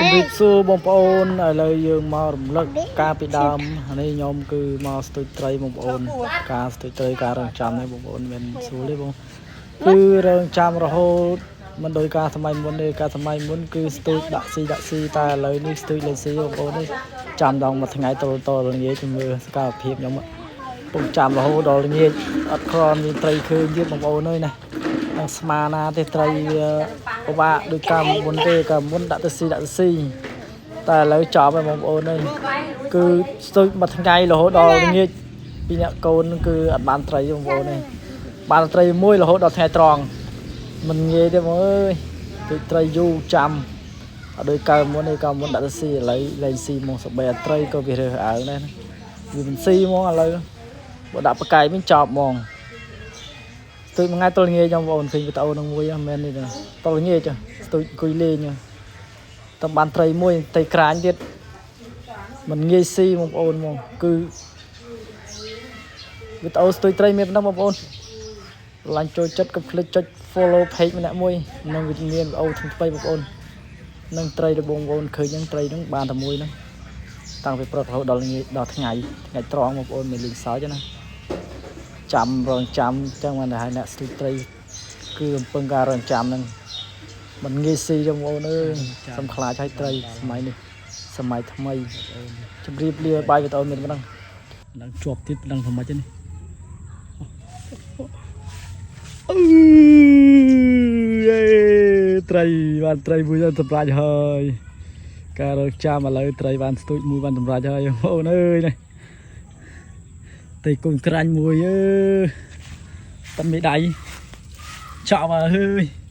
ជំរាបសួរបងប្អូនឥឡូវយើងមករំលឹកការពីដើមនេះខ្ញុំគឺមកស្ទូចត្រីបងប្អូនការស្ទូចត្រីការរងចាំនេះបងប្អូនមិនស្រួលទេបងគឺរងចាំរហូតមិនដោយការសម័យមុនទេការសម័យមុនគឺស្ទូចដាក់ស៊ីតែឥឡូវនេះស្ទូចលេងស៊ីបងប្អូននេះចាំដល់មួយថ្ងៃតល្ងាចជំនឿសកម្មភាពខ្ញុំពុំចាំរហូតដល់ល្ងាចអត់គ្រាន់មានត្រីឃើញទៀតបងប្អូនអើយណានឹងស្មាណាទេត្រីពិបាកដូចកាលមុនទេកាលមុនដាក់ទៅស៊ីតែឥឡូវចប់ហើយបងប្អូនអើយគឺស្ទូចមួយថ្ងៃរហូតដល់ល្ងាចពីអ្នកកូនគឺអត់បានត្រីបងប្អូនទេបានត្រីមួយរហូតដល់ថ្ងៃត្រង់មិនងាយទេបងអើយគឺត្រីយូរចាំអត់ដូចកាលមុនទេកាលមុនដាក់ទៅស៊ីឥឡូវលែងស៊ីមកសបែអត្រីក៏វារើសអើងដែរវាមិនស៊ីហ្មងឥឡូវបើដាក់បកាយវិញចប់ហ្មងស្ទូចមួយថ្ងៃតល្ងាចបងប្អូនឃើញវីដេអូនឹងមួយមែននេះតល្ងាចស្ទូចអង្គុយលេងតែបានត្រីមួយត្រីក្រាញទៀតមិនងាយស៊ីបងប្អូនហ្មងគឺវីដេអូស្ទូចត្រីមានប៉ុណ្ណឹងបងប្អូនឡាញ់ចូលចិត្តកុំភ្លេចចុច follow page ម្នាក់មួយនឹងវិញ្ញាណវីដេអូថ្មីបងប្អូននឹងត្រីរបស់បងប្អូនឃើញហ្នឹងត្រីហ្នឹងបានតែមួយហ្នឹងតាំងពីព្រឹករហូតដល់ល្ងាចដល់ថ្ងៃត្រង់បងប្អូនមិនលេងសើចណាចាំរងចាំចឹងបានតែឲ្យអ្នកស្ទូចត្រីគឺអំពើការរងចាំហ្នឹងមិនងាយស៊ីទេបងប្អូនអើយសំខ្លាចឲ្យត្រីសម័យនេះសម័យថ្មីជម្រាបលាបាយវីដេអូមានប៉ុណ្ណឹងឡើងជាប់ទៀតប៉ុណ្ណឹងសម្រាប់នេះត្រីបានត្រីមួយទៅសម្រាប់ហើយការរកចាំឥឡូវត្រីបានស្ទូចមួយបានសម្រាប់ហើយបងប្អូនអើយនេះត្រីកូនក្រាញ់មួយអើតាមមេដៃចប់ហើយ